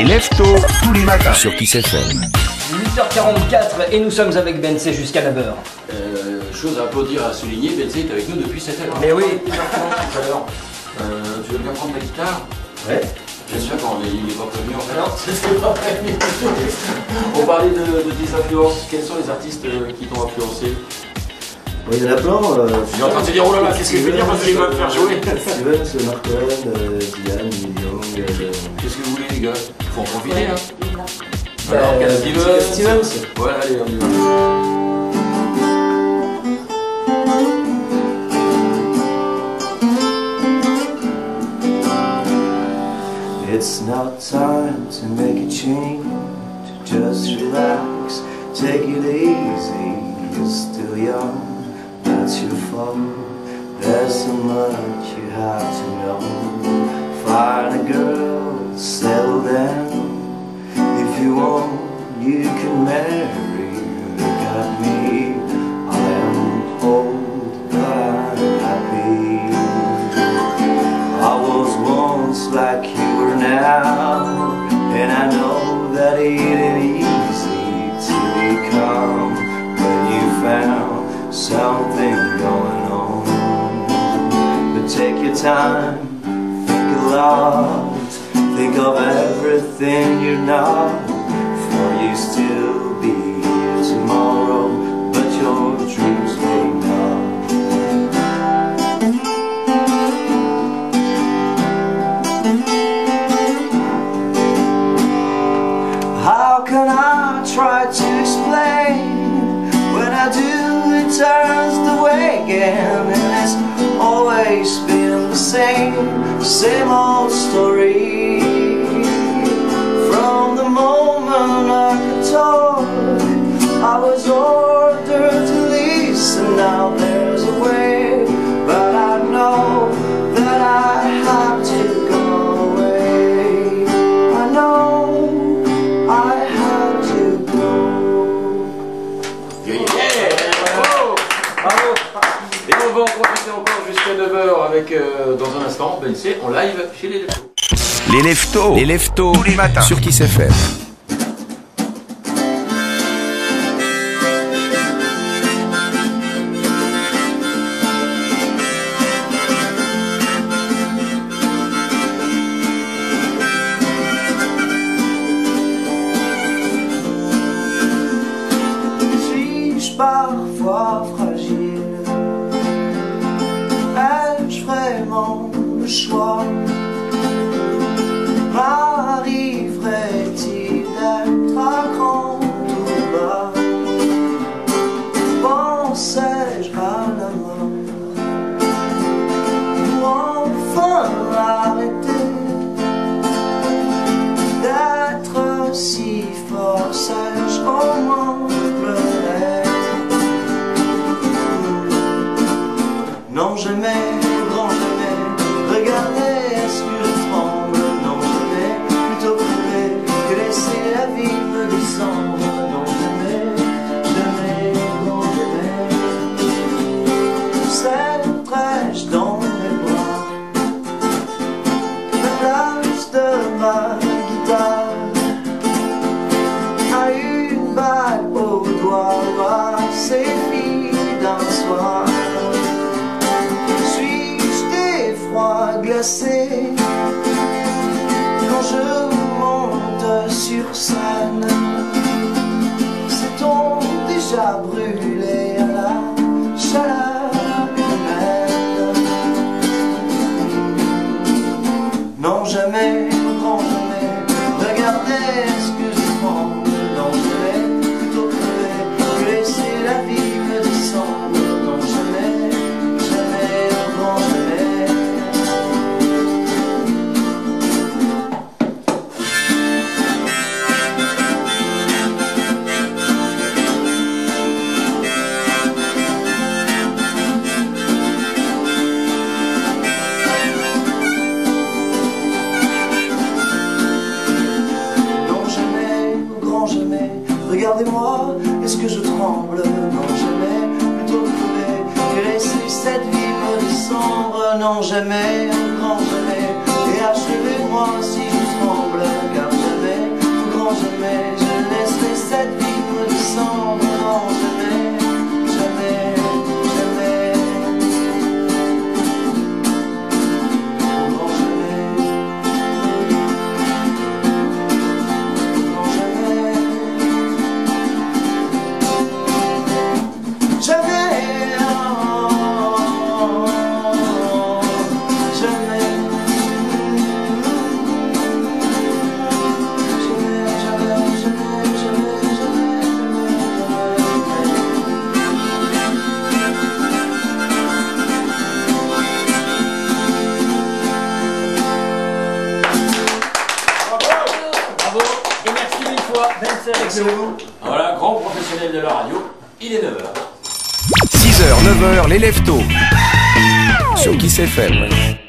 Les Leftos, tous les matins sur Kiss FM. 8h44 et nous sommes avec Bensé jusqu'à 9h. Chose à applaudir, à souligner, Bensé est avec nous depuis 7h. Mais oui. Tout à l'heure. Tu veux bien prendre la guitare? Ouais. Bien sûr, quand il n'est pas prévenu en fait. Non, c'était pas prévenu. On parlait de tes influences. Quels sont les artistes qui t'ont influencé? Il y en a plein. Je suis en train de te dire, oh là là, qu'est-ce que je veux dire parce qu'il va me faire jouer. Steven, Mark Cohen, Dylan, Neil Young. Qu'est-ce que vous voulez, les gars? Faut en profiter, hein. Alors, Stevens. Ouais, allez, on y va. It's not time to make a change. Just relax, take it easy. You're still young, that's your fault. There's so much you have to know. Find a girl, settle down. If you want, you can marry. Look at me, I am old, but I'm happy. I was once like you were now, and I know that it ain't easy to be calm when you found something going on. But take your time, think a lot, think of everything you're not, for you still be here tomorrow, but your dreams may not. How can I try to explain? When I do, it turns the way again, and it's always been the same old story. From the moment I could talk, I was ordered to listen. Now there's a way, but I know that I have to go away. I know I have to go. Bravo! Bravo! Et on va en profiter encore jusqu'à 9h avec, dans un instant, Bensé en live chez les Leftos. Les Leftos, tous les matins sur Kiss FM. Suis-je parfois fragile? Ai-je vraiment le choix? M'arriverait-il d'être à grand ou bas? Pensais-je à la mort? Ou enfin arrêter d'être si fort? Sais-je au moins pleurer? Non, jamais, grand jamais, regardez est-ce que je tremble? Non, jamais, plutôt crever que laisser la vie me descendre. Non, jamais, jamais, grand jamais, serrerai-je dans mes bras la place de ma guitare à une balle au doigt, c'est fini d'un soir. Glacé quand je monte sur scène, s'est-on déjà brûlé à la chaleur humaine? Non, jamais, grand jamais, regardez ce que je tremble. Non, jamais, plutôt crever que laisser la vie me descendre. Non, jamais, jamais, grand jamais. Regardez-moi, est-ce que je tremble? Non, jamais, plutôt crever que laisser cette vie me descendre. Non, jamais, grand jamais, et achevez-moi si je tremble, car jamais jamais je laisserai cette vie me descendre. Non, jamais, jamais, jamais. Non, jamais. Non, jamais. Jamais. Voilà, grand professionnel de la radio, il est 9h. 6h, 9h, les leftos. Sur Kiss FM.